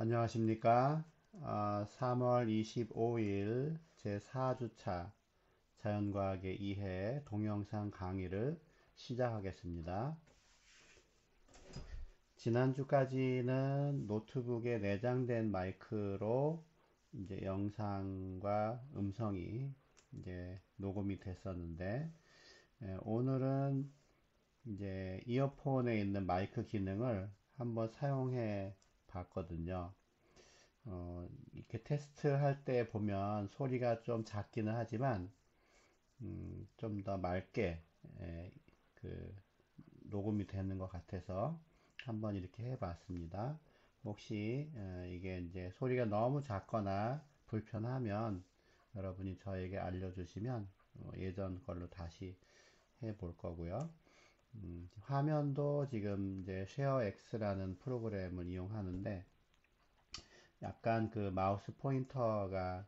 안녕하십니까. 3월 25일 제4주차 자연과학의 이해 동영상 강의를 시작하겠습니다. 지난주까지는 노트북에 내장된 마이크로 이제 영상과 음성이 이제 녹음이 됐었는데, 오늘은 이제 이어폰에 있는 마이크 기능을 한번 사용해 봤거든요. 이렇게 테스트 할 때 보면 소리가 좀 작기는 하지만, 좀 더 맑게, 그, 녹음이 되는 것 같아서 한번 이렇게 해 봤습니다. 혹시, 이게 이제 소리가 너무 작거나 불편하면 여러분이 저에게 알려주시면, 예전 걸로 다시 해 볼 거고요. 화면도 지금 이제 쉐어 X라는 프로그램을 이용하는데, 약간 그 마우스 포인터가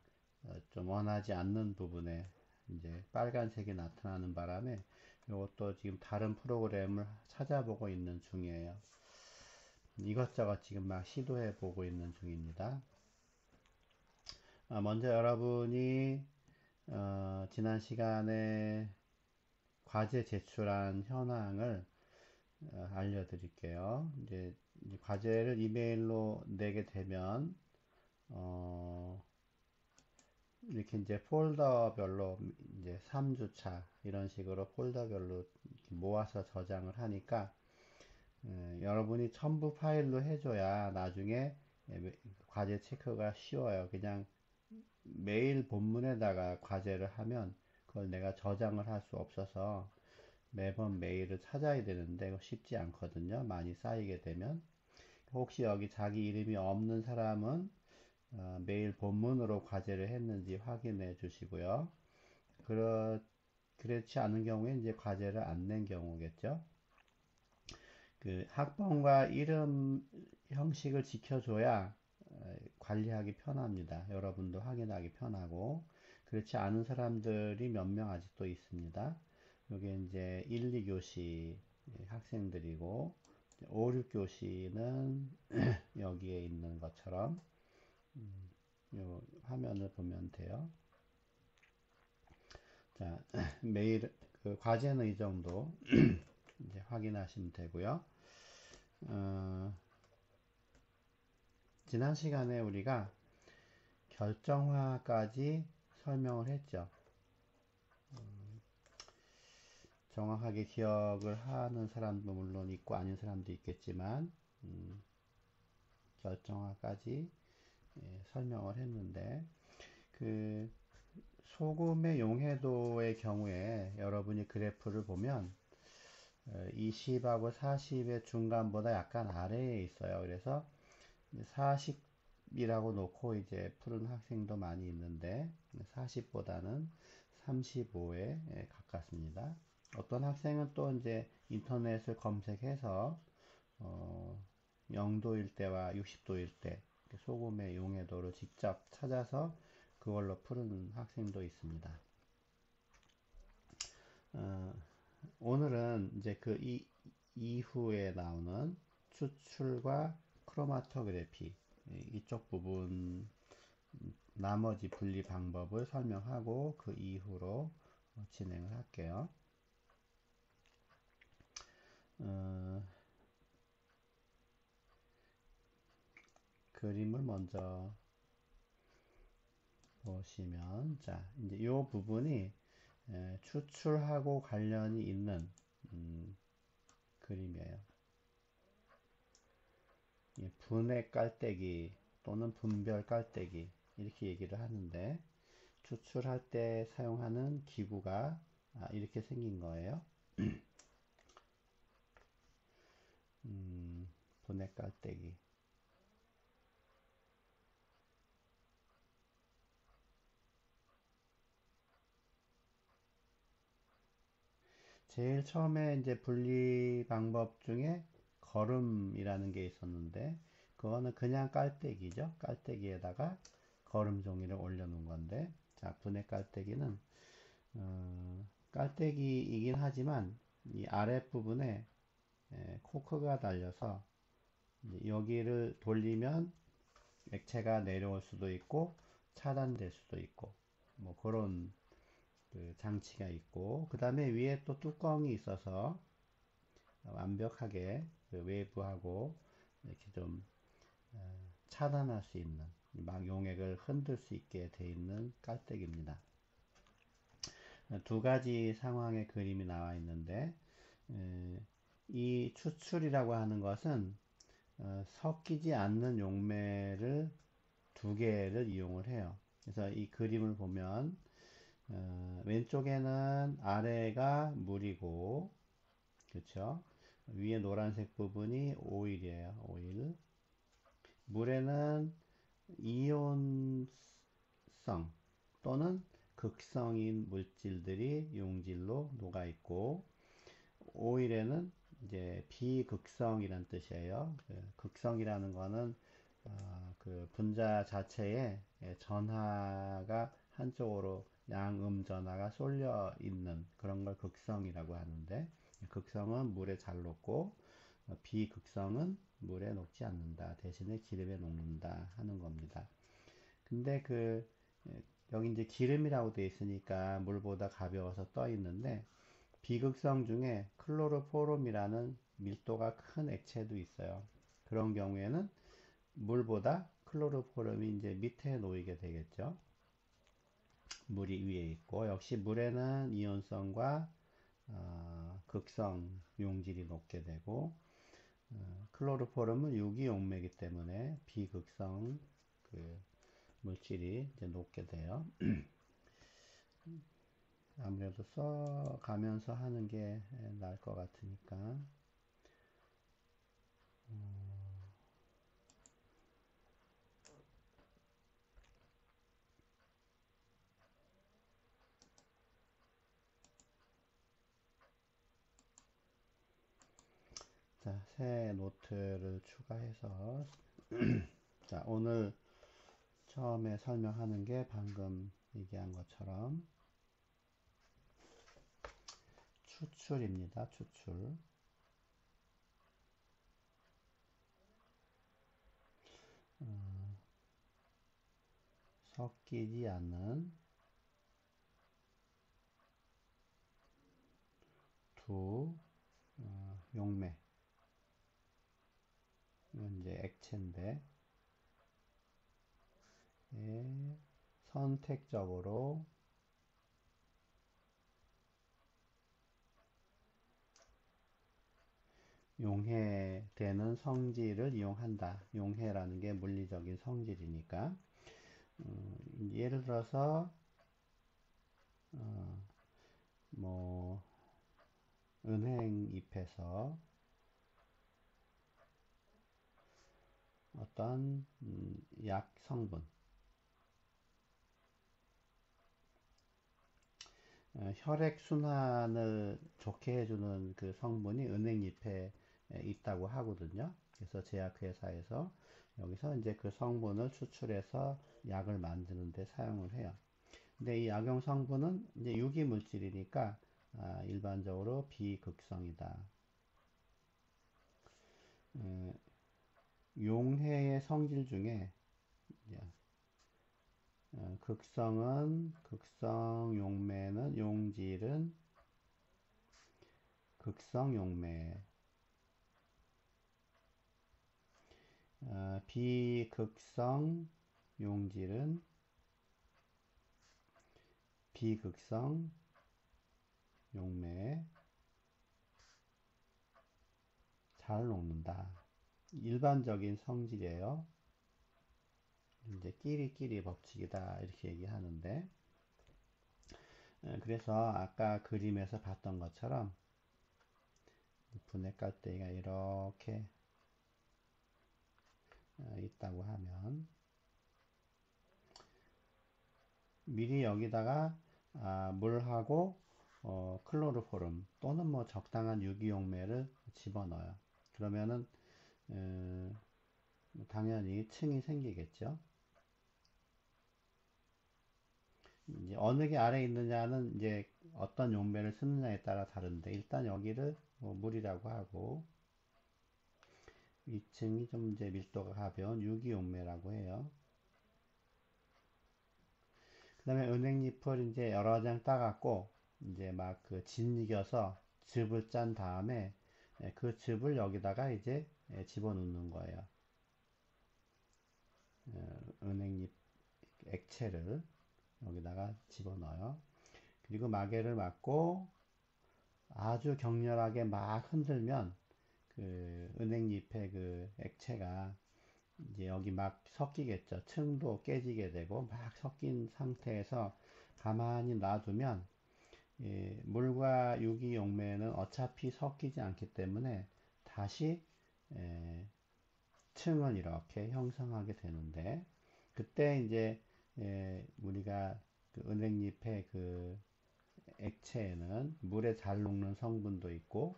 좀 원하지 않는 부분에 이제 빨간색이 나타나는 바람에 이것도 지금 다른 프로그램을 찾아보고 있는 중이에요. 이것저것 지금 막 시도해 보고 있는 중입니다. 먼저 여러분이 지난 시간에 과제 제출한 현황을 알려드릴게요. 이제 과제를 이메일로 내게 되면 어, 이렇게 이제 폴더별로 이제 3주차 이런 식으로 폴더별로 이렇게 모아서 저장을 하니까 여러분이 첨부 파일로 해줘야 나중에 과제 체크가 쉬워요. 그냥 메일 본문에다가 과제를 하면 그걸 내가 저장을 할 수 없어서 매번 메일을 찾아야 되는데 쉽지 않거든요. 많이 쌓이게 되면. 혹시 여기 자기 이름이 없는 사람은 메일 본문으로 과제를 했는지 확인해 주시고요. 그렇지 않은 경우에 이제 과제를 안 낸 경우겠죠. 그 학번과 이름 형식을 지켜줘야 관리하기 편합니다. 여러분도 확인하기 편하고. 그렇지 않은 사람들이 몇 명 아직도 있습니다. 이게 이제 1, 2교시 학생들이고 5, 6교시는 여기에 있는 것처럼 요 화면을 보면 돼요. 자, 메일 그 과제는 이 정도 이제 확인하시면 되고요. 어, 지난 시간에 우리가 결정화까지 설명을 했죠. 정확하게 기억을 하는 사람도 물론 있고 아닌 사람도 있겠지만 결정화까지 설명을 했는데 그 소금의 용해도의 경우에 여러분이 그래프를 보면 20하고 40의 중간보다 약간 아래에 있어요. 그래서 40이라고 놓고 이제 푸른 학생도 많이 있는데 40보다는 35에 가깝습니다. 어떤 학생은 또 이제 인터넷을 검색해서 0도일 때와 60도일 때 소금의 용해도를 직접 찾아서 그걸로 푸는 학생도 있습니다. 어, 오늘은 이제 이후에 나오는 추출과 크로마토그래피 이쪽 부분 나머지 분리 방법을 설명하고 그 이후로 진행을 할게요. 어, 그림을 먼저 보시면 자 이제 이 부분이 추출하고 관련이 있는 그림이에요. 분해 깔때기 또는 분별 깔때기 이렇게 얘기를 하는데 추출할 때 사용하는 기구가 이렇게 생긴 거예요. 분해 깔때기. 제일 처음에 이제 분리 방법 중에 거름이라는 게 있었는데 그거는 그냥 깔때기죠. 깔때기에다가 거름 종이를 올려놓은 건데 자 분해 깔때기는 깔때기이긴 하지만 이 아랫부분에 코크가 달려서 여기를 돌리면 액체가 내려올 수도 있고 차단될 수도 있고 뭐 그런 그 장치가 있고, 그 다음에 위에 또 뚜껑이 있어서 완벽하게 그 외부하고 이렇게 좀 차단할 수 있는, 막 용액을 흔들 수 있게 되어 있는 깔때기입니다. 두 가지 상황의 그림이 나와 있는데, 이 추출이라고 하는 것은 섞이지 않는 용매를 두 개를 이용을 해요. 그래서 이 그림을 보면 왼쪽에는 아래가 물이고, 그렇죠? 위에 노란색 부분이 오일이에요. 오일. 물에는 이온성 또는 극성인 물질들이 용질로 녹아 있고, 오일에는 이제 비극성이란 뜻이에요. 그 극성이라는 거는 그 분자 자체에 전하가 한쪽으로 양음 전하가 쏠려 있는 그런 걸 극성이라고 하는데, 극성은 물에 잘 녹고 비극성은 물에 녹지 않는다. 대신에 기름에 녹는다 하는 겁니다. 근데 여기 이제 기름이라고 되어 있으니까 물보다 가벼워서 떠 있는데, 비극성 중에 클로로포름이라는 밀도가 큰 액체도 있어요. 그런 경우에는 물보다 클로로포름이 이제 밑에 놓이게 되겠죠. 물이 위에 있고, 역시 물에는 이온성과 극성 용질이 녹게 되고, 클로로포름은 유기용매이기 때문에 비극성 그 물질이 이제 녹게 돼요. 아무래도 써가면서 하는 게 나을 것 같으니까. 자, 새 노트를 추가해서 자, 오늘 처음에 설명하는 게 방금 얘기한 것처럼 추출입니다. 추출. 섞이지 않는 두 용매. 이건 이제 액체인데, 선택적으로 용해되는 성질을 이용한다. 용해라는 게 물리적인 성질이니까. 예를 들어서 뭐 은행잎에서 어떤 약 성분, 혈액 순환을 좋게 해주는 그 성분이 은행잎에 있다고 하거든요. 그래서 제약회사에서 여기서 이제 그 성분을 추출해서 약을 만드는 데 사용을 해요. 근데 이 약용 성분은 이제 유기 물질이니까 일반적으로 비극성이다. 용해의 성질 중에 극성 용매는 용질은 극성 용매, 비극성 용질은 비극성 용매, 잘 녹는다. 일반적인 성질이에요. 이제 끼리끼리 법칙이다 이렇게 얘기하는데, 그래서 아까 그림에서 봤던 것처럼 분해 깔때기가 이렇게 있다고 하면 미리 여기다가 물하고 클로로포름 또는 뭐 적당한 유기용매를 집어넣어요. 그러면은 당연히 층이 생기겠죠. 이제 어느 게 아래에 있느냐는 이제 어떤 용매를 쓰느냐에 따라 다른데, 일단 여기를 뭐 물이라고 하고, 2층이 좀 이제 밀도가 가벼운 유기용매라고 해요. 그 다음에 은행잎을 이제 여러 장 따갖고 이제 막 그 짓이겨서 즙을 짠 다음에 그 즙을 여기다가 이제 집어넣는 거예요. 은행잎 액체를 여기다가 집어넣어요. 그리고 마개를 맞고 아주 격렬하게 막 흔들면 그 은행잎의 그 액체가 이제 여기 막 섞이겠죠. 층도 깨지게 되고 막 섞인 상태에서 가만히 놔두면 물과 유기용매는 어차피 섞이지 않기 때문에 다시 에, 층을 이렇게 형성하게 되는데 그때 이제 우리가 그 은행잎의 그 액체에는 물에 잘 녹는 성분도 있고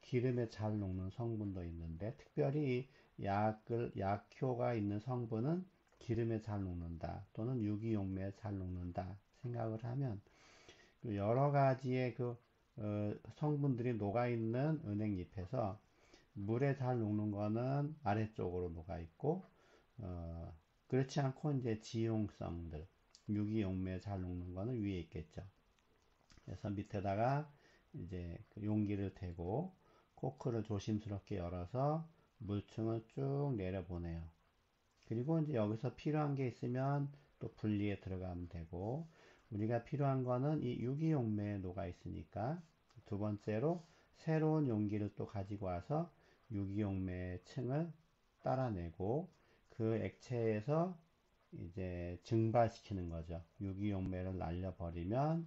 기름에 잘 녹는 성분도 있는데 특별히 약효가 있는 성분은 기름에 잘 녹는다 또는 유기용매에 잘 녹는다 생각을 하면 그 여러 가지의 그 성분들이 녹아있는 은행잎에서 물에 잘 녹는 거는 아래쪽으로 녹아 있고 그렇지 않고 이제 지용성들 유기용매에 잘 녹는 거는 위에 있겠죠. 그래서 밑에다가 이제 그 용기를 대고 코크를 조심스럽게 열어서 물층을 쭉 내려보내요. 그리고 이제 여기서 필요한 게 있으면 또 분리에 들어가면 되고 우리가 필요한 거는 이 유기용매에 녹아 있으니까 두 번째로 새로운 용기를 또 가지고 와서 유기용매의 층을 따라내고 그 액체에서 이제 증발시키는 거죠. 유기용매를 날려버리면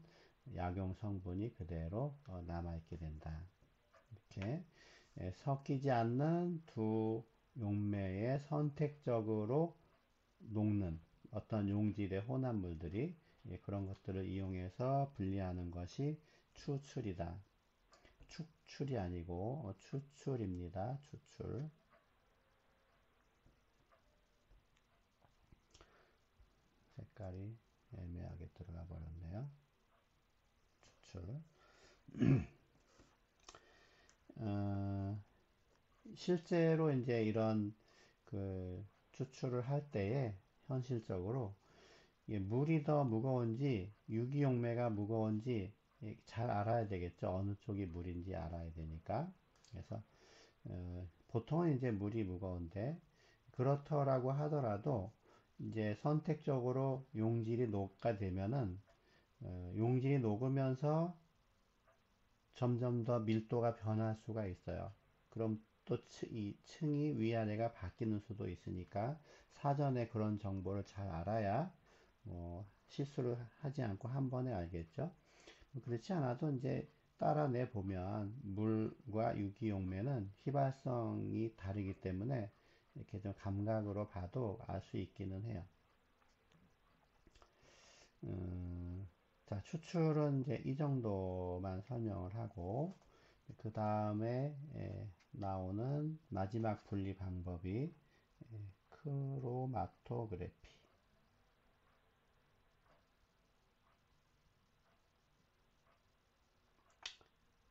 약용 성분이 그대로 남아있게 된다. 이렇게 섞이지 않는 두 용매에 선택적으로 녹는 어떤 용질의 혼합물들이 그런 것들을 이용해서 분리하는 것이 추출이다. 축출이 아니고 추출입니다. 추출. 색깔이 애매하게 들어가 버렸네요. 추출. 실제로 이제 이런 그 추출을 할 때에 현실적으로 물이 더 무거운지 유기용매가 무거운지 잘 알아야 되겠죠. 어느 쪽이 물인지 알아야 되니까. 그래서 보통은 이제 물이 무거운데 그렇더라고 하더라도 이제 선택적으로 용질이 녹아되면은 용질이 녹으면서 점점 더 밀도가 변할 수가 있어요. 그럼 또 이 층이 위아래가 바뀌는 수도 있으니까 사전에 그런 정보를 잘 알아야 실수를 하지 않고 한 번에 알겠죠. 그렇지 않아도 이제 따라내 보면 물과 유기용매는 휘발성이 다르기 때문에 이렇게 좀 감각으로 봐도 알 수 있기는 해요. 자, 추출은 이제 이 정도만 설명을 하고 그 다음에 나오는 마지막 분리 방법이 크로마토그래피.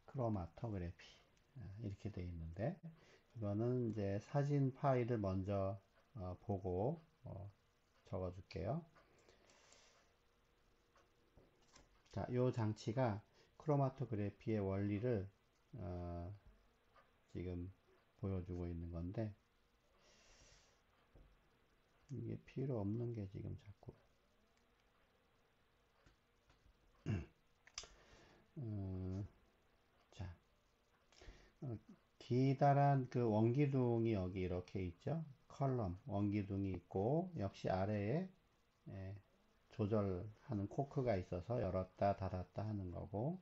크로마토그래피 이렇게 되어 있는데 이거는 이제 사진 파일을 먼저 보고 적어 줄게요. 자, 이 장치가 크로마토그래피의 원리를 지금 보여주고 있는 건데 이게 필요 없는 게 지금 자꾸 자 기다란 그 원기둥이 여기 이렇게 있죠. 컬럼 원기둥이 있고 역시 아래에 예, 조절하는 코크가 있어서 열었다 닫았다 하는 거고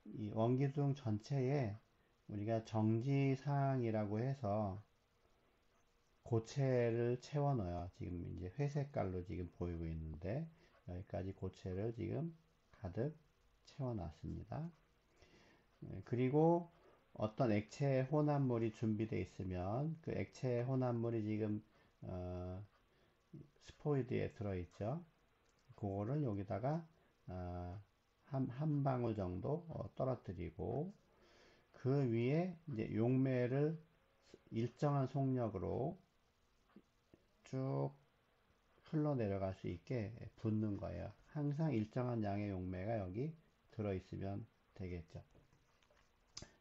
이 원기둥 전체에 우리가 정지사항이라고 해서 고체를 채워 넣어요. 지금 이제 회색깔로 지금 보이고 있는데 여기까지 고체를 지금 가득 채워 놨습니다. 그리고 어떤 액체 혼합물이 준비되어 있으면 그 액체 혼합물이 지금 스포이드에 들어있죠. 그거를 여기다가 한 방울 정도 떨어뜨리고 그 위에 이제 용매를 일정한 속력으로 쭉 흘러내려갈 수 있게 붓는 거예요. 항상 일정한 양의 용매가 여기 들어있으면 되겠죠.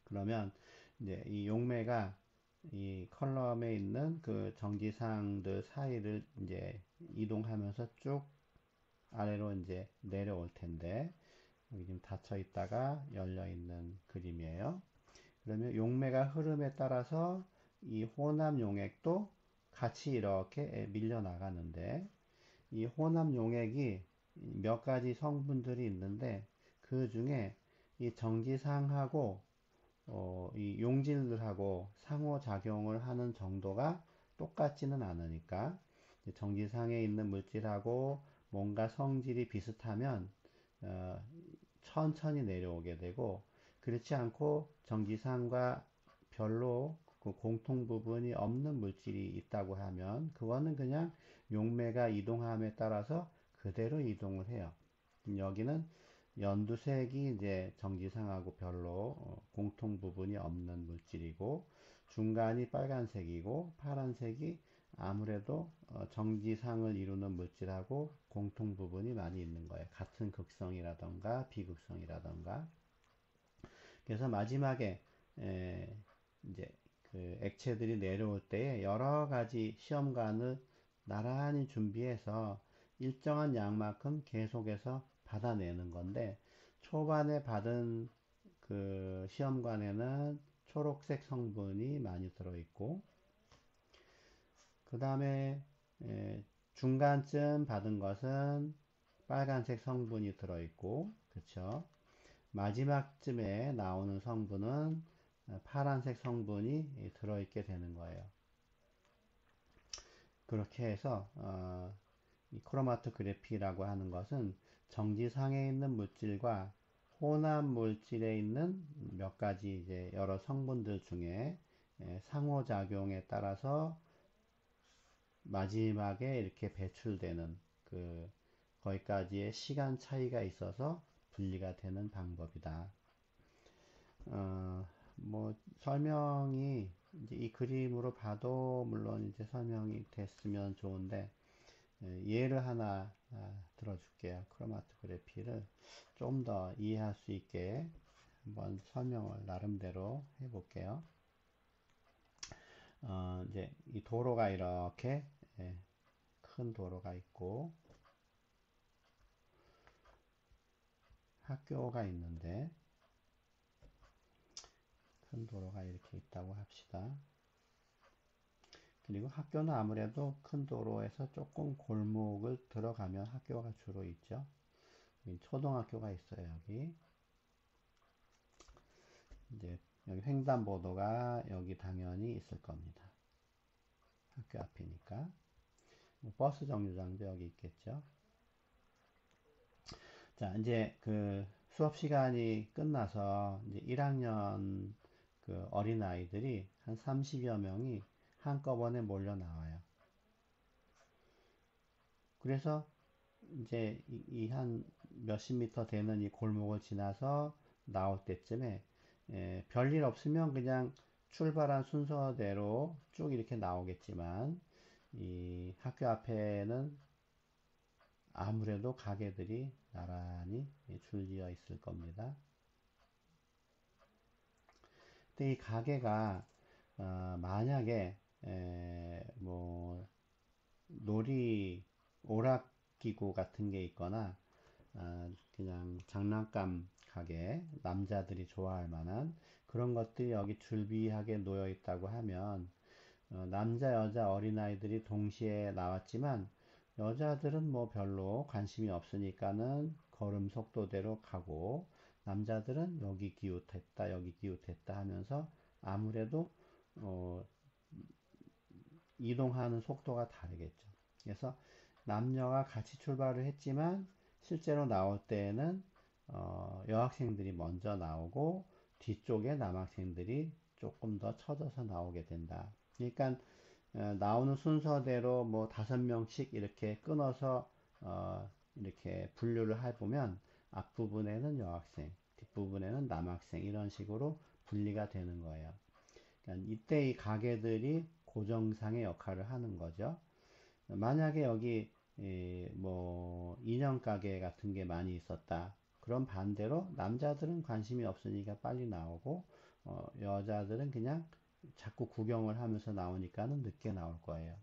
그러면 이제 이 용매가 이 컬럼에 있는 그 정지상들 사이를 이제 이동하면서 쭉 아래로 이제 내려올 텐데, 여기 지금 닫혀 있다가 열려 있는 그림이에요. 그러면 용매가 흐름에 따라서 이 호남 용액도 같이 이렇게 밀려 나가는데, 이 호남 용액이 몇 가지 성분들이 있는데, 그 중에 이 정지상하고 이 용질들하고 상호작용을 하는 정도가 똑같지는 않으니까, 정지상에 있는 물질하고 뭔가 성질이 비슷하면 어, 천천히 내려오게 되고, 그렇지 않고 정지상과 별로 그 공통 부분이 없는 물질이 있다고 하면 그거는 그냥 용매가 이동함에 따라서 그대로 이동을 해요. 여기는 연두색이 이제 정지상하고 별로 공통 부분이 없는 물질이고, 중간이 빨간색이고 파란색이 아무래도 정지상을 이루는 물질하고 공통 부분이 많이 있는 거예요. 같은 극성이라던가 비극성이라던가. 그래서 마지막에 이제 그 액체들이 내려올 때에 여러 가지 시험관을 나란히 준비해서 일정한 양만큼 계속해서 받아내는 건데, 초반에 받은 그 시험관에는 초록색 성분이 많이 들어있고, 그 다음에 중간쯤 받은 것은 빨간색 성분이 들어있고, 그쵸? 마지막쯤에 나오는 성분은 파란색 성분이 들어있게 되는 거예요. 그렇게 해서 이 크로마토그래피라고 하는 것은 정지상에 있는 물질과 혼합 물질에 있는 몇 가지 이제 여러 성분들 중에 상호작용에 따라서 마지막에 이렇게 배출되는 그 거기까지의 시간 차이가 있어서 분리가 되는 방법이다. 뭐 설명이 이제 이 그림으로 봐도 물론 이제 설명이 됐으면 좋은데, 예를 하나 들어줄게요. 크로마토그래피를 좀 더 이해할 수 있게 한번 설명을 나름대로 해볼게요. 이제 이 도로가 이렇게 큰 도로가 있고 학교가 있는데, 큰 도로가 이렇게 있다고 합시다. 그리고 학교는 아무래도 큰 도로에서 조금 골목을 들어가면 학교가 주로 있죠. 초등학교가 있어요, 여기. 이제 여기 횡단보도가 여기 당연히 있을 겁니다. 학교 앞이니까. 뭐 버스 정류장도 여기 있겠죠. 자, 이제 그 수업 시간이 끝나서 이제 1학년 그 어린아이들이 한 30여 명이 한꺼번에 몰려 나와요. 그래서 이제 이 한 몇십 미터 되는 이 골목을 지나서 나올 때쯤에 별일 없으면 그냥 출발한 순서대로 쭉 이렇게 나오겠지만, 이 학교 앞에는 아무래도 가게들이 나란히 줄지어 있을 겁니다. 근데 이 가게가 만약에 뭐 놀이 오락기구 같은 게 있거나 그냥 장난감 가게, 남자들이 좋아할 만한 그런 것들이 여기 줄비하게 놓여 있다고 하면, 남자, 여자, 어린아이들이 동시에 나왔지만 여자들은 뭐 별로 관심이 없으니까는 걸음 속도대로 가고, 남자들은 여기 기웃했다, 여기 기웃했다 하면서 아무래도 어, 이동하는 속도가 다르겠죠. 그래서 남녀가 같이 출발을 했지만 실제로 나올 때에는 여학생들이 먼저 나오고 뒤쪽에 남학생들이 조금 더 처져서 나오게 된다. 그러니까 나오는 순서대로 뭐 5명씩 이렇게 끊어서 이렇게 분류를 해보면 앞부분에는 여학생, 뒷부분에는 남학생 이런 식으로 분리가 되는 거예요. 그러니까 이때 이 가게들이 고정상의 역할을 하는 거죠. 만약에 여기 뭐 인형 가게 같은 게 많이 있었다. 그럼 반대로 남자들은 관심이 없으니까 빨리 나오고 여자들은 그냥 자꾸 구경을 하면서 나오니까는 늦게 나올 거예요.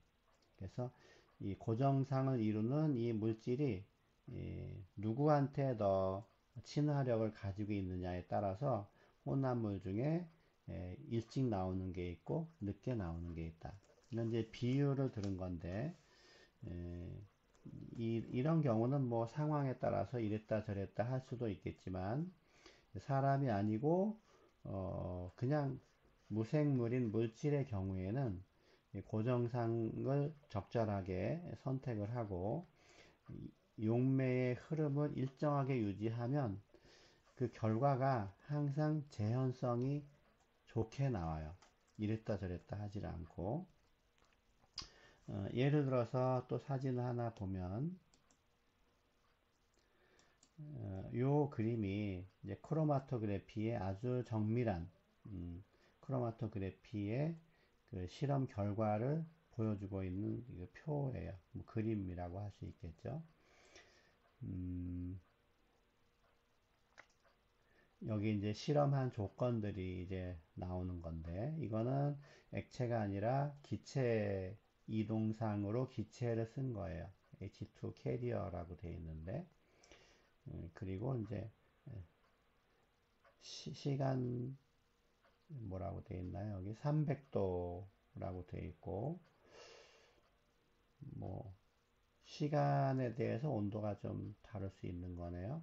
그래서 이 고정상을 이루는 이 물질이 누구한테 더 친화력을 가지고 있느냐에 따라서 혼합물 중에 일찍 나오는 게 있고 늦게 나오는 게 있다. 이런 이제 비유를 들은 건데 에, 이런 경우는 뭐 상황에 따라서 이랬다 저랬다 할 수도 있겠지만 사람이 아니고 그냥 무생물인 물질의 경우에는 고정상을 적절하게 선택을 하고 용매의 흐름을 일정하게 유지하면 그 결과가 항상 재현성이 좋게 나와요. 이랬다 저랬다 하질 않고 예를 들어서 또 사진을 하나 보면 요 그림이 이제 크로마토그래피의 아주 정밀한 크로마토그래피의 그 실험 결과를 보여주고 있는 표예요. 뭐 그림이라고 할 수 있겠죠. 여기 이제 실험한 조건들이 이제 나오는 건데, 이거는 액체가 아니라 기체 이동상으로 기체를 쓴 거예요. H2 캐리어라고 되어 있는데, 그리고 이제 시간 뭐라고 되어 있나요? 여기 300도라고 되어 있고, 뭐 시간에 대해서 온도가 좀 다를 수 있는 거네요.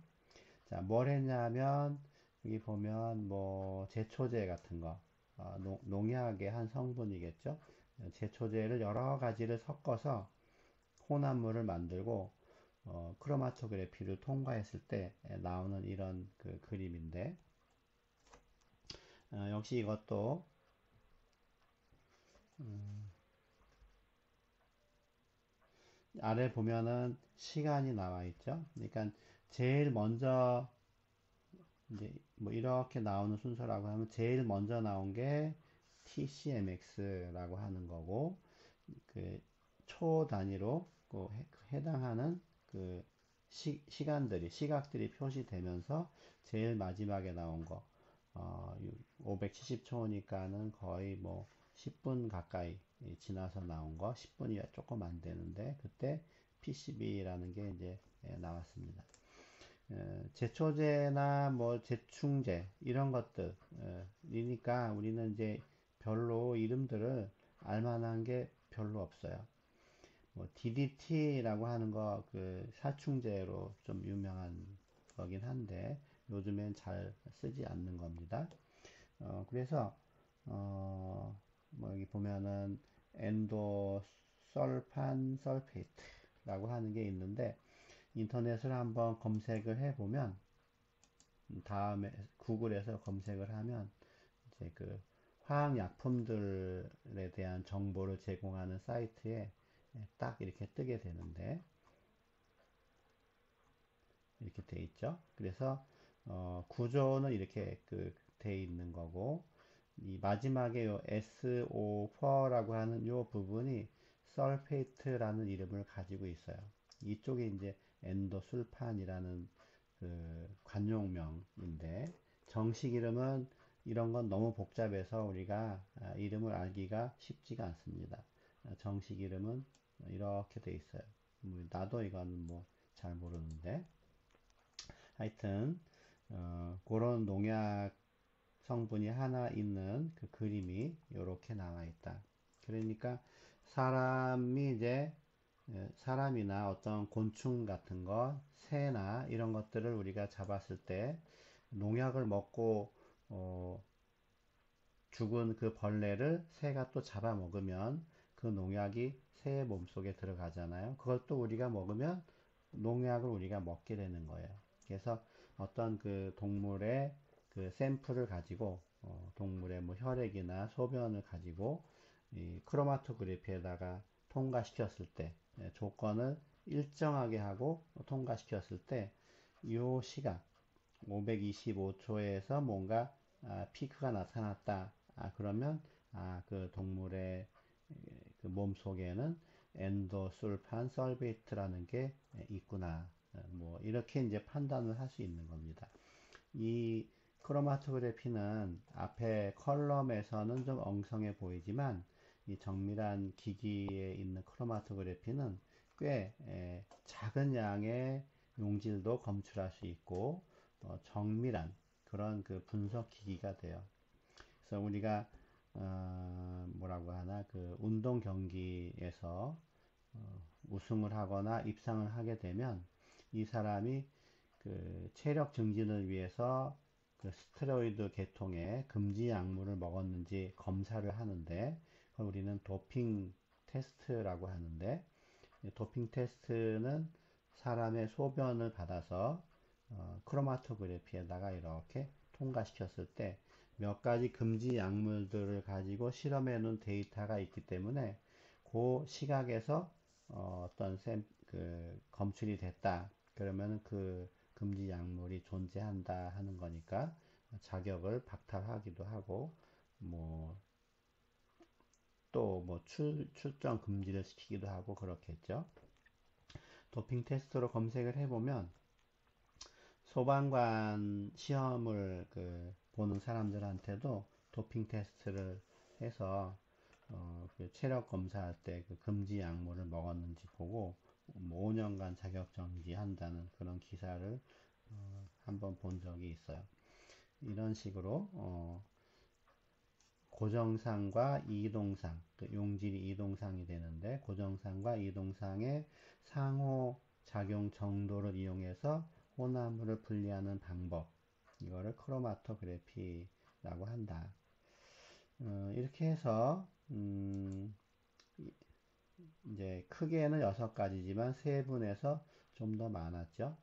자, 뭘 했냐면 여기 보면 뭐 제초제 같은 거, 농약의 한 성분이겠죠. 제초제를 여러 가지를 섞어서 혼합물을 만들고 크로마토그래피를 통과했을 때 나오는 이런 그 그림인데 역시 이것도 아래 보면은 시간이 나와 있죠. 그러니까 제일 먼저 이제 뭐 이렇게 나오는 순서라고 하면 제일 먼저 나온 게 TCMX라고 하는 거고 그 초 단위로 그 해당하는 그 시각들이 표시되면서 제일 마지막에 나온 거 570초니까는 거의 뭐 10분 가까이 지나서 나온 거 10분이 조금 안 되는데 그때 PCB라는 게 이제 나왔습니다. 제초제나 뭐 제충제 이런 것들이니까 우리는 이제 별로 이름들을 알만한 게 별로 없어요. 뭐 DDT라고 하는 거 그 살충제로 좀 유명한 거긴 한데 요즘엔 잘 쓰지 않는 겁니다. 그래서 뭐 여기 보면은 엔도설판 설페이트라고 하는 게 있는데 인터넷을 한번 검색을 해보면 다음에 구글에서 검색을 하면 이제 그 화학약품들에 대한 정보를 제공하는 사이트에 딱 이렇게 뜨게 되는데 이렇게 돼 있죠. 그래서 구조는 이렇게 돼 있는 거고 이 마지막에 요 SO4라고 하는 요 부분이 설페이트라는 이름을 가지고 있어요. 이쪽이 이제 엔도술판이라는 그 관용명인데 정식 이름은 이런 건 너무 복잡해서 우리가 이름을 알기가 쉽지가 않습니다. 정식 이름은 이렇게 돼 있어요. 나도 이건 뭐 잘 모르는데 하여튼 그런 농약 성분이 하나 있는 그 그림이 이렇게 나와 있다. 그러니까 사람이 이제 사람이나 어떤 곤충 같은 거, 새나 이런 것들을 우리가 잡았을 때 농약을 먹고 어, 죽은 그 벌레를 새가 또 잡아먹으면 그 농약이 새의 몸속에 들어가잖아요. 그것도 우리가 먹으면 농약을 우리가 먹게 되는 거예요. 그래서 어떤 그 동물의 그 샘플을 가지고 동물의 뭐 혈액이나 소변을 가지고 이 크로마토그래피에다가 통과시켰을 때 조건을 일정하게 하고 통과시켰을 때 이 시각 525초에서 뭔가 피크가 나타났다. 그러면 그 동물의 그 몸 속에는 엔도술판 설베이트라는 게 있구나. 뭐 이렇게 이제 판단을 할 수 있는 겁니다. 이 크로마토그래피는 앞에 컬럼에서는 좀 엉성해 보이지만 이 정밀한 기기에 있는 크로마토그래피는 꽤 작은 양의 용질도 검출할 수 있고 정밀한 그런 그 분석 기기가 돼요. 그래서 우리가 뭐라고 하나 그 운동 경기에서 우승을 하거나 입상을 하게 되면 이 사람이 그 체력 증진을 위해서 그 스테로이드 계통의 금지 약물을 먹었는지 검사를 하는데 그걸 우리는 도핑 테스트라고 하는데 도핑 테스트는 사람의 소변을 받아서 크로마토그래피에다가 이렇게 통과시켰을 때 몇 가지 금지 약물들을 가지고 실험해 놓은 데이터가 있기 때문에 그 시각에서 그 검출이 됐다. 그러면 그 금지 약물이 존재한다 하는 거니까 자격을 박탈하기도 하고 뭐 또 뭐 출전 금지를 시키기도 하고 그렇겠죠. 도핑 테스트로 검색을 해보면 소방관 시험을 그 보는 사람들한테도 도핑 테스트를 해서 그 체력 검사할 때 그 금지 약물을 먹었는지 보고 뭐 5년간 자격 정지한다는 그런 기사를 한번 본 적이 있어요. 이런 식으로 고정상과 이동상, 그 용질이 이동상이 되는데 고정상과 이동상의 상호 작용 정도를 이용해서 혼합물을 분리하는 방법, 이거를 크로마토그래피라고 한다. 이렇게 해서 이제 크게는 6가지지만 세분해서 좀 더 많았죠.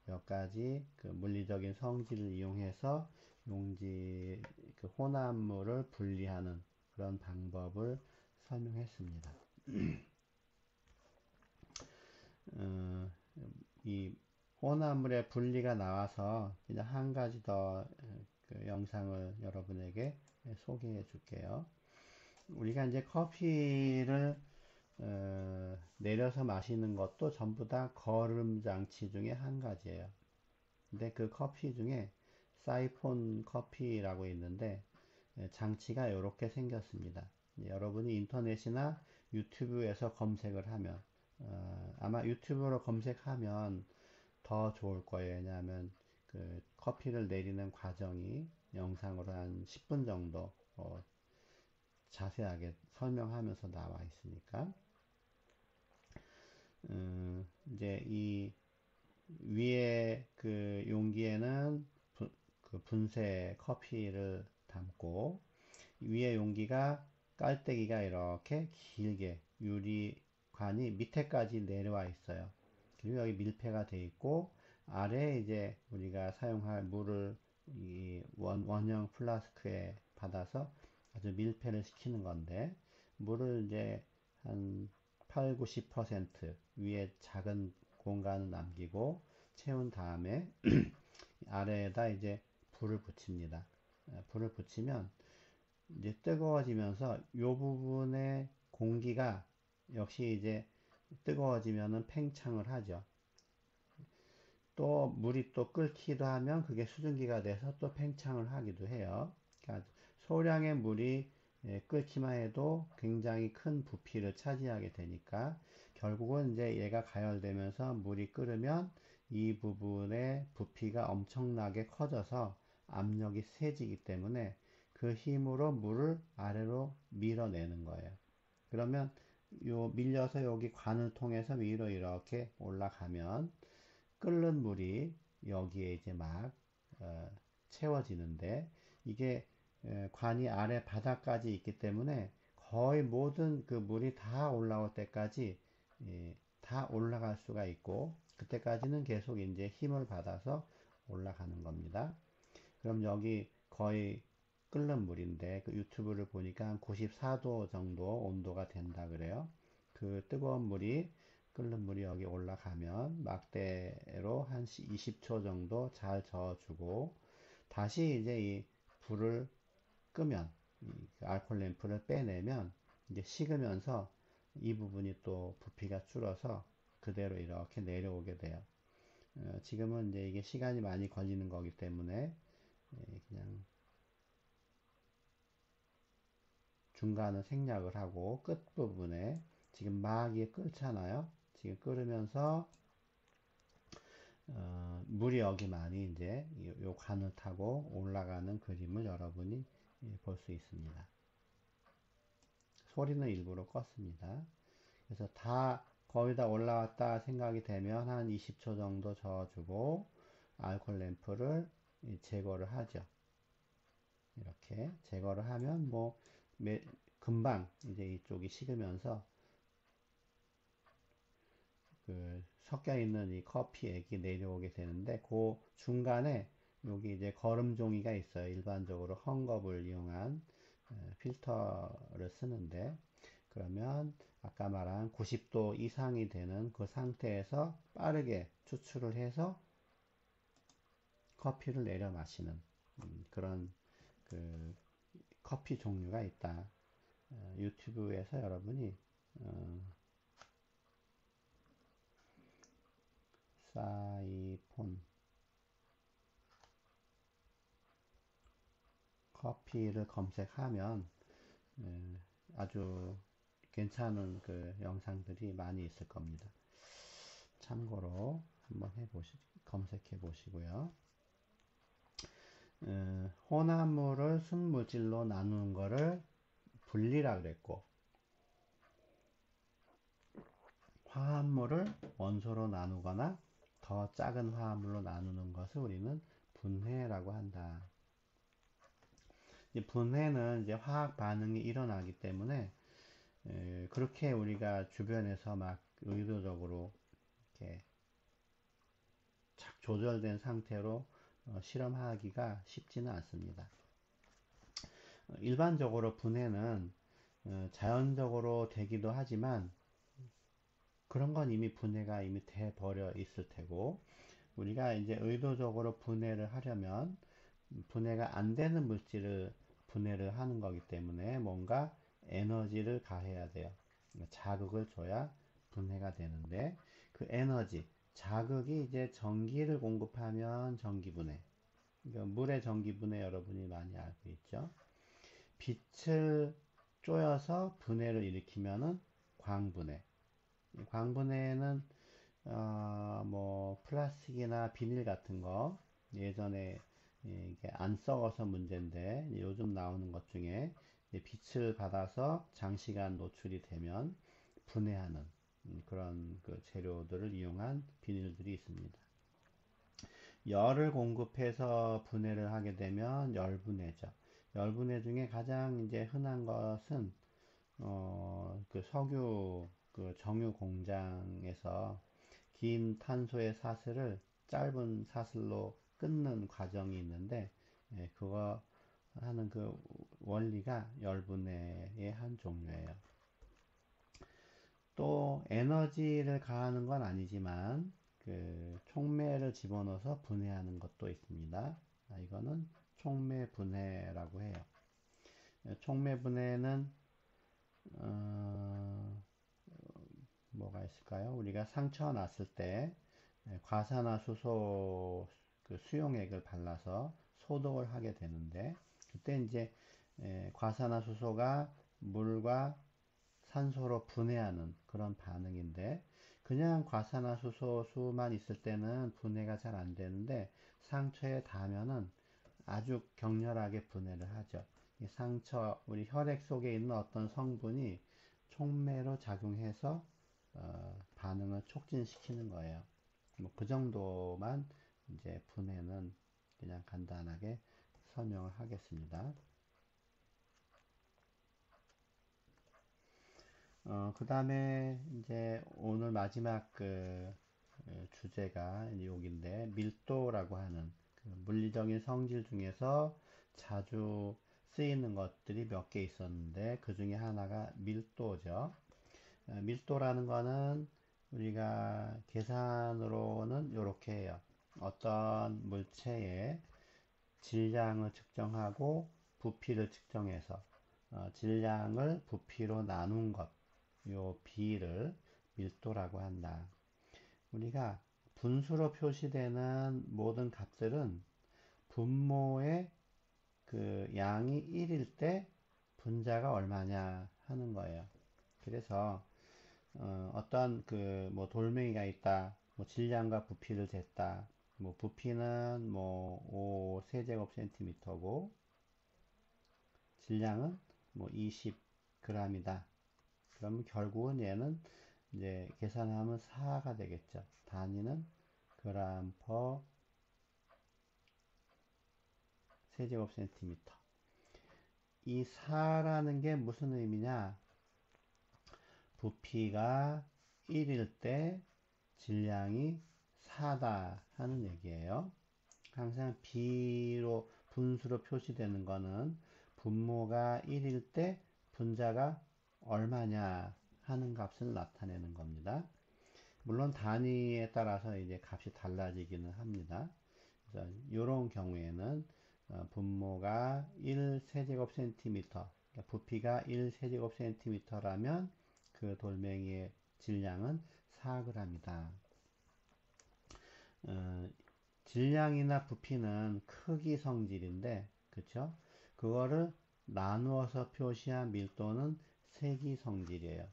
몇 가지 그 물리적인 성질을 이용해서 용지 그 혼합물을 분리하는 그런 방법을 설명했습니다. 어, 이 혼합물의 분리가 나와서 그냥 한 가지 더 그 영상을 여러분에게 소개해 줄게요. 우리가 이제 커피를 내려서 마시는 것도 전부 다 거름 장치 중에 한 가지예요. 근데 그 커피 중에 사이폰 커피라고 있는데 장치가 이렇게 생겼습니다. 여러분이 인터넷이나 유튜브에서 검색을 하면 아마 유튜브로 검색하면 더 좋을 거예요. 왜냐하면 그 커피를 내리는 과정이 영상으로 한 10분 정도 자세하게 설명하면서 나와 있으니까 이제 이 위에 그 용기에는 그 분쇄 커피를 담고 위에 용기가 깔때기가 이렇게 길게 유리관이 밑에까지 내려와 있어요. 그리고 여기 밀폐가 돼 있고 아래에 이제 우리가 사용할 물을 이 원형 플라스크에 받아서 아주 밀폐를 시키는 건데 물을 이제 한 8, 90% 위에 작은 공간을 남기고 채운 다음에 아래에다 이제 불을 붙입니다. 불을 붙이면 이제 뜨거워지면서 이 부분의 공기가 역시 이제 뜨거워지면은 팽창을 하죠. 또 물이 또 끓기도 하면 그게 수증기가 돼서 또 팽창을 하기도 해요. 그러니까 소량의 물이 끓기만 해도 굉장히 큰 부피를 차지하게 되니까 결국은 이제 얘가 가열되면서 물이 끓으면 이 부분의 부피가 엄청나게 커져서 압력이 세지기 때문에 그 힘으로 물을 아래로 밀어내는 거예요. 그러면 요 밀려서 여기 관을 통해서 위로 이렇게 올라가면 끓는 물이 여기에 이제 막 채워지는데 이게 관이 아래 바닥까지 있기 때문에 거의 모든 그 물이 다 올라올 때까지 다 올라갈 수가 있고 그때까지는 계속 이제 힘을 받아서 올라가는 겁니다. 그럼 여기 거의 끓는 물인데 그 유튜브를 보니까 한 94도 정도 온도가 된다 그래요. 그 뜨거운 물이 끓는 물이 여기 올라가면 막대로 한 20초 정도 잘 저어주고 다시 이제 이 불을 끄면 그 알코올 램프를 빼내면 이제 식으면서 이 부분이 또 부피가 줄어서 그대로 이렇게 내려오게 돼요. 지금은 이제 이게 시간이 많이 걸리는 거기 때문에 그냥 중간은 생략을 하고 끝부분에 지금 막 이게 끓잖아요. 지금 끓으면서 물이 여기 많이 이제 요 관을 타고 올라가는 그림을 여러분이 볼 수 있습니다. 소리는 일부러 껐습니다. 그래서 다 거의 다 올라왔다 생각이 되면 한 20초 정도 저어주고 알코올 램프를 제거를 하죠. 이렇게 제거를 하면 뭐 금방 이제 이쪽이 식으면서 그 섞여 있는 이 커피액이 내려오게 되는데 그 중간에 여기 이제 거름 종이가 있어요. 일반적으로 헝겊을 이용한 필터를 쓰는데 그러면 아까 말한 90도 이상이 되는 그 상태에서 빠르게 추출을 해서 커피를 내려 마시는 그런 그 커피 종류가 있다. 유튜브에서 여러분이 어, 사이폰 커피를 검색하면 아주 괜찮은 그 영상들이 많이 있을 겁니다. 참고로 한번 검색해 보시고요. 혼합물을 순물질로 나누는 거를 분리라 그랬고, 화합물을 원소로 나누거나 더 작은 화합물로 나누는 것을 우리는 분해라고 한다. 분해는 이제 화학 반응이 일어나기 때문에 그렇게 우리가 주변에서 막 의도적으로 이렇게 착 조절된 상태로 실험하기가 쉽지는 않습니다. 일반적으로 분해는 자연적으로 되기도 하지만 그런 건 이미 분해가 이미 돼 버려 있을 테고 우리가 이제 의도적으로 분해를 하려면 분해가 안 되는 물질을 분해를 하는 거기 때문에 뭔가 에너지를 가해야 돼요. 자극을 줘야 분해가 되는데 그 에너지, 자극이 이제 전기를 공급하면 전기분해. 그러니까 물의 전기분해 여러분이 많이 알고 있죠. 빛을 쪼여서 분해를 일으키면은 광분해. 광분해는 뭐 플라스틱이나 비닐 같은 거 예전에 이게 안 썩어서 문제인데 요즘 나오는 것 중에 빛을 받아서 장시간 노출이 되면 분해하는 그런 그 재료들을 이용한 비닐들이 있습니다. 열을 공급해서 분해를 하게 되면 열분해죠. 열분해 중에 가장 이제 흔한 것은 그 석유 그 정유 공장에서 긴 탄소의 사슬을 짧은 사슬로 끊는 과정이 있는데 그거 하는 그 원리가 열분해의 한 종류예요. 또 에너지를 가하는 건 아니지만 그 촉매를 집어넣어서 분해하는 것도 있습니다. 이거는 촉매 분해라고 해요. 촉매 분해는 뭐가 있을까요? 우리가 상처 났을 때 과산화수소 그 수용액을 발라서 소독을 하게 되는데 그때 이제 과산화수소가 물과 산소로 분해하는 그런 반응인데 그냥 과산화수소 수만 있을 때는 분해가 잘 안 되는데 상처에 닿으면은 아주 격렬하게 분해를 하죠. 이 상처, 우리 혈액 속에 있는 어떤 성분이 촉매로 작용해서 반응을 촉진시키는 거예요. 뭐 그 정도만 이제 분해는 그냥 간단하게 설명을 하겠습니다. 그 다음에 이제 오늘 마지막 그 주제가 여기인데 밀도라고 하는 그 물리적인 성질 중에서 자주 쓰이는 것들이 몇 개 있었는데 그 중에 하나가 밀도죠. 밀도라는 거는 우리가 계산으로는 이렇게 해요. 어떤 물체의 질량을 측정하고 부피를 측정해서 질량을 부피로 나눈 것, 요 비를 밀도라고 한다. 우리가 분수로 표시되는 모든 값들은 분모의 그 양이 1일 때 분자가 얼마냐 하는 거예요. 그래서 어떤 그 뭐 돌멩이가 있다, 뭐 질량과 부피를 쟀다. 뭐 부피는 뭐 5 세제곱 센티미터고 질량은 뭐 20g이다. 그러면 결국은 얘는 이제 계산하면 4가 되겠죠. 단위는 그램 퍼 세제곱 센티미터. 이 4라는 게 무슨 의미냐? 부피가 1일 때 질량이 4다 하는 얘기예요. 항상 B로 분수로 표시되는 거는 분모가 1일 때 분자가 얼마냐 하는 값을 나타내는 겁니다. 물론 단위에 따라서 이제 값이 달라지기는 합니다. 그래서 이런 경우에는 분모가 1세제곱센티미터, 그러니까 부피가 1세제곱센티미터라면 그 돌멩이의 질량은 4g이다. 질량이나 부피는 크기 성질인데, 그쵸? 그거를 나누어서 표시한 밀도는 세기 성질이에요.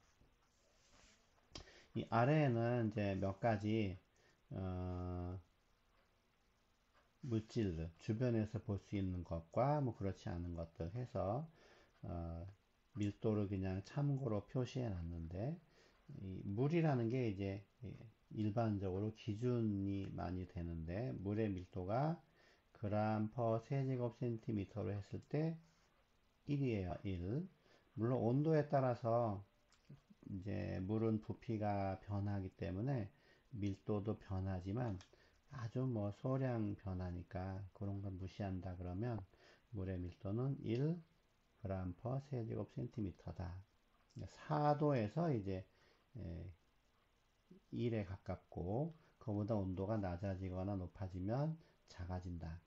이 아래에는 이제 몇 가지 물질들 주변에서 볼 수 있는 것과 뭐 그렇지 않은 것들 해서 밀도를 그냥 참고로 표시해 놨는데 이 물이라는 게 이제 일반적으로 기준이 많이 되는데 물의 밀도가 그램 퍼 세제곱 센티미터로 했을 때 1이에요. 1. 물론 온도에 따라서 이제 물은 부피가 변하기 때문에 밀도도 변하지만 아주 뭐 소량 변하니까 그런 건 무시한다 그러면 물의 밀도는 1g per 세제곱 센티미터다. 4도에서 이제 1에 가깝고 그보다 온도가 낮아지거나 높아지면 작아진다.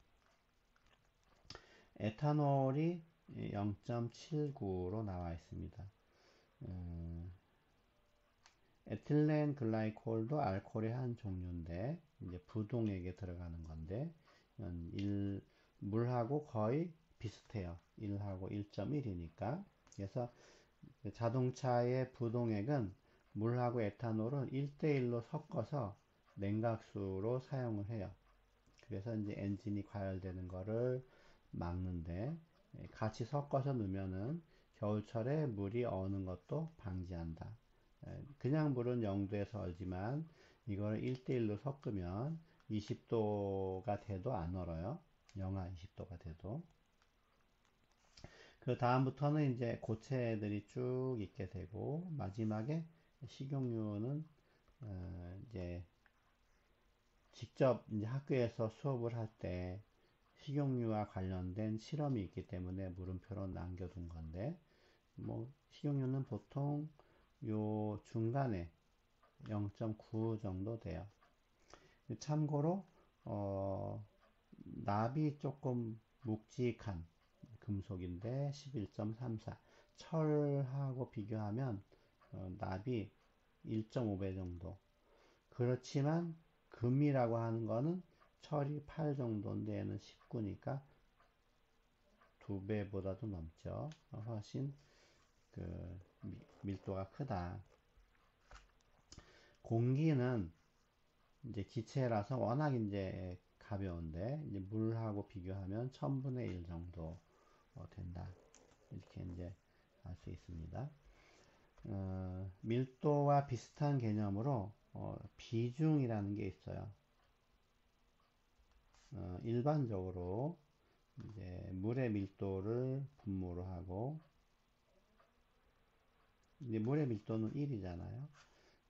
에탄올이 0.79로 나와 있습니다. 에틸렌 글라이콜도 알코올의 한 종류인데 이제 부동액에 들어가는 건데 물하고 거의 비슷해요. 1하고 1.1이니까. 그래서 자동차의 부동액은 물하고 에탄올을 1대1로 섞어서 냉각수로 사용을 해요. 그래서 이제 엔진이 과열되는 거를 막는데 같이 섞어서 넣으면은 겨울철에 물이 어는 것도 방지한다. 그냥 물은 0도에서 얼지만 이걸 1대1로 섞으면 20도가 돼도 안 얼어요. 영하 20도가 돼도. 그 다음부터는 이제 고체들이 쭉 있게 되고 마지막에 식용유는 이제 직접 이제 학교에서 수업을 할 때 식용유와 관련된 실험이 있기 때문에 물음표로 남겨둔 건데 뭐 식용유는 보통 요 중간에 0.9 정도 돼요. 참고로 납이 조금 묵직한 금속인데 11.34 철하고 비교하면 납이 1.5배 정도. 그렇지만 금이라고 하는 거는 철이 8 정도인데 얘는 19니까 2배보다도 넘죠. 훨씬 그 밀도가 크다. 공기는 이제 기체라서 워낙 이제 가벼운데 이제 물하고 비교하면 1000분의 1 정도 된다. 이렇게 이제 알 수 있습니다. 밀도와 비슷한 개념으로 비중이라는 게 있어요. 일반적으로 이제 물의 밀도를 분모로 하고 이제 물의 밀도는 1이잖아요.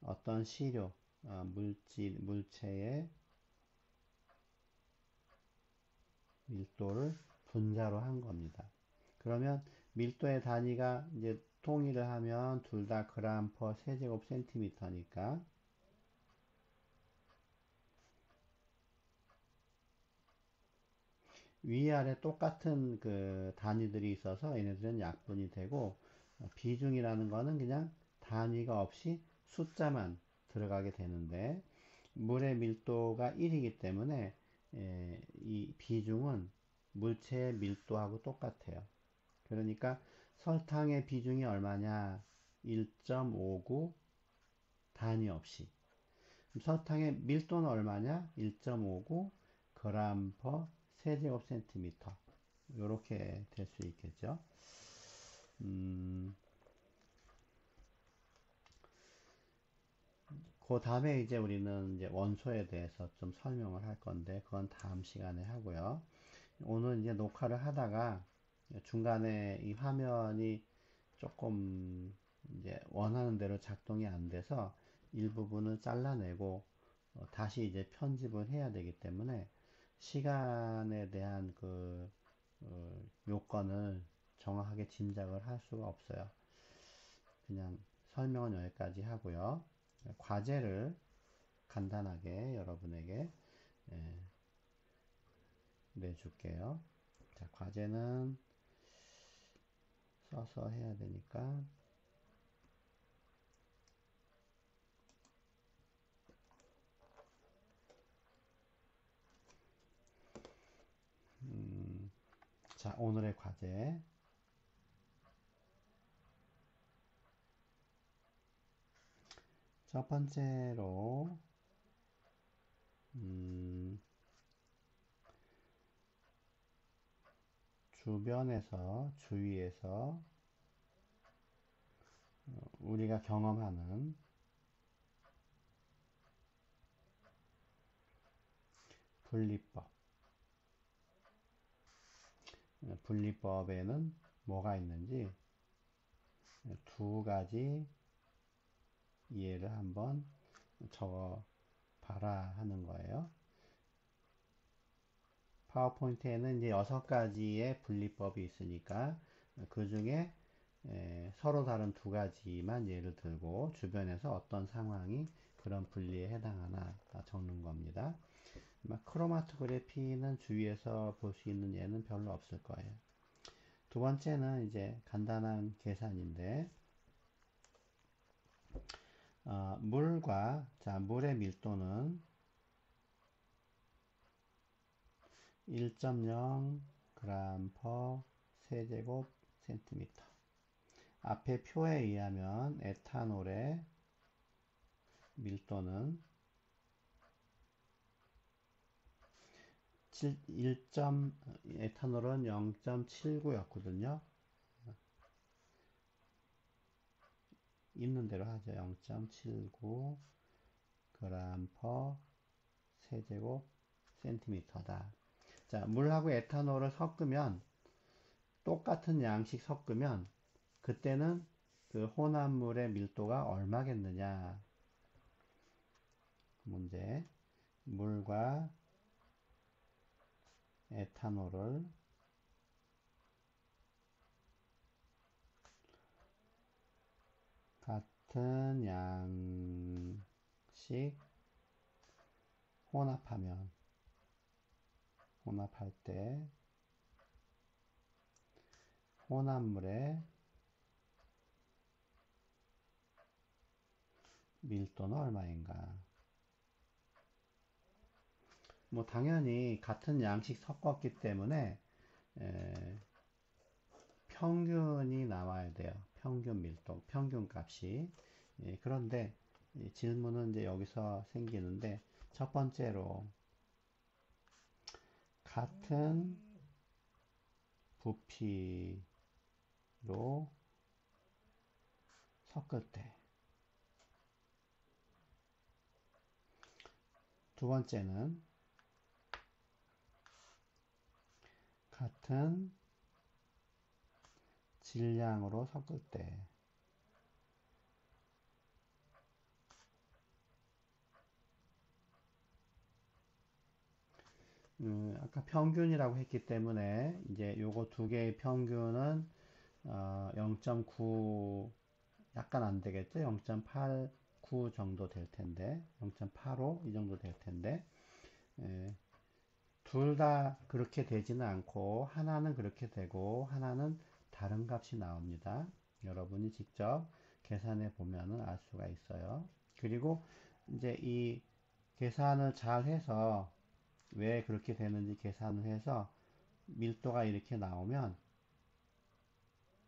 어떤 시료, 물체의 밀도를 분자로 한 겁니다. 그러면 밀도의 단위가 이제 통일을 하면 둘 다 그램 퍼 세제곱 센티미터니까 위아래 똑같은 그 단위들이 있어서 얘네들은 약분이 되고, 비중이라는 거는 그냥 단위가 없이 숫자만 들어가게 되는데, 물의 밀도가 1이기 때문에 이 비중은 물체의 밀도하고 똑같아요. 그러니까 설탕의 비중이 얼마냐? 1.59 단위 없이. 설탕의 밀도는 얼마냐? 1.59 g per 세제곱센티미터. 이렇게 될 수 있겠죠. 그 다음에 이제 우리는 이제 원소에 대해서 좀 설명을 할 건데, 그건 다음 시간에 하고요. 오늘 이제 녹화를 하다가 중간에 이 화면이 조금 이제 원하는 대로 작동이 안 돼서 일부분을 잘라내고 다시 이제 편집을 해야 되기 때문에 시간에 대한 그 요건을 정확하게 짐작을 할 수가 없어요. 그냥 설명은 여기까지 하고요. 과제를 간단하게 여러분에게 내줄게요. 자, 과제는 써서 해야 되니까 자, 오늘의 과제 첫 번째로 주변에서 주위에서 우리가 경험하는 분리법 분리법에는 뭐가 있는지 두 가지 예를 한번 적어 봐라 하는 거예요. 파워포인트에는 이제 6가지의 분리법이 있으니까 그 중에 서로 다른 두 가지만 예를 들고 주변에서 어떤 상황이 그런 분리에 해당하나 적는 겁니다. 크로마토그래피는 주위에서 볼 수 있는 예는 별로 없을 거예요. 두 번째는 이제 간단한 계산인데 물의 밀도는 1.0 g per 세제곱 센티미터. 앞에 표에 의하면 에탄올의 밀도는 에탄올은 0.79였거든요. 있는 대로 하죠. 0.79 g per 세제곱 센티미터다. 자, 물하고 에탄올을 섞으면 똑같은 양씩 섞으면 그때는 그 혼합물의 밀도가 얼마겠느냐? 문제. 물과 에탄올을 같은 양씩 혼합할 때 혼합물의 밀도는 얼마인가? 뭐 당연히 같은 양씩 섞었기 때문에 평균이 나와야 돼요. 평균 밀도, 평균 값이. 그런데 질문은 이제 여기서 생기는데 첫 번째로 같은 부피로 섞을 때, 두 번째는 같은 질량으로 섞을 때, 아까 평균이라고 했기 때문에 이제 요거 두 개의 평균은 0.9 약간 안 되겠죠? 0.89 정도 될 텐데 0.85 이 정도 될 텐데 둘 다 그렇게 되지는 않고 하나는 그렇게 되고 하나는 다른 값이 나옵니다. 여러분이 직접 계산해 보면은 알 수가 있어요. 그리고 이제 이 계산을 잘 해서 왜 그렇게 되는지 계산을 해서 밀도가 이렇게 나오면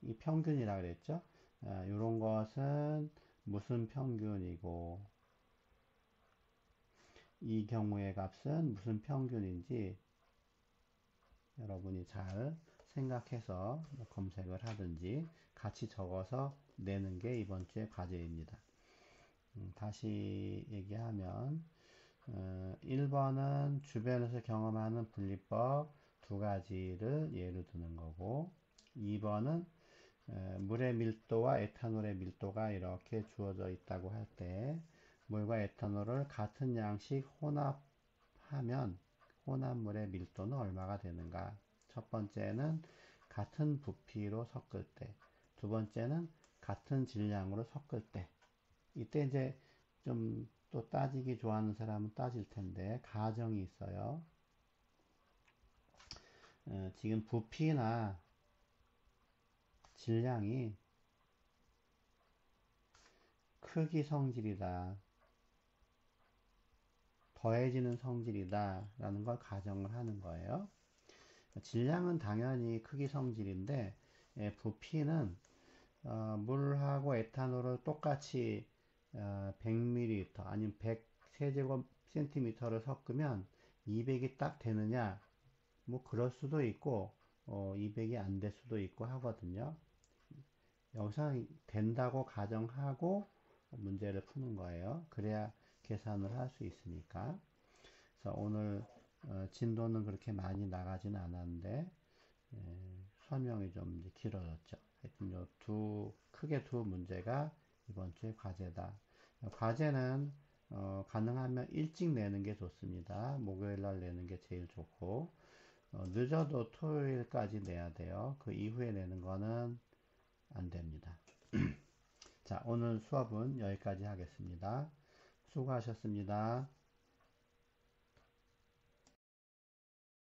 이 평균이라 그랬죠. 이런 것은 무슨 평균이고 이 경우의 값은 무슨 평균인지 여러분이 잘 생각해서 검색을 하든지 같이 적어서 내는 게 이번 주의 과제입니다. 다시 얘기하면 1번은 주변에서 경험하는 분리법 두 가지를 예로 드는 거고 2번은 물의 밀도와 에탄올의 밀도가 이렇게 주어져 있다고 할 때 물과 에탄올을 같은 양씩 혼합하면 혼합물의 밀도는 얼마가 되는가? 첫 번째는 같은 부피로 섞을 때, 두 번째는 같은 질량으로 섞을 때. 이때 이제 좀 또 따지기 좋아하는 사람은 따질 텐데 가정이 있어요. 지금 부피나 질량이 크기 성질이다, 더해지는 성질이다 라는 걸 가정을 하는 거예요. 질량은 당연히 크기 성질인데 부피는 물하고 에탄올을 똑같이 100ml 아니면 100 세제곱센티미터를 섞으면 200이 딱 되느냐? 뭐 그럴 수도 있고 200이 안 될 수도 있고 하거든요. 여기서 된다고 가정하고 문제를 푸는 거예요. 그래야 계산을 할 수 있으니까. 그래서 오늘 진도는 그렇게 많이 나가진 않았는데 설명이 좀 이제 길어졌죠. 하여튼 크게 두 문제가 이번 주의 과제다. 과제는 가능하면 일찍 내는 게 좋습니다. 목요일 날 내는 게 제일 좋고 늦어도 토요일까지 내야 돼요. 그 이후에 내는 거는 안 됩니다. 자, 오늘 수업은 여기까지 하겠습니다. 수고하셨습니다.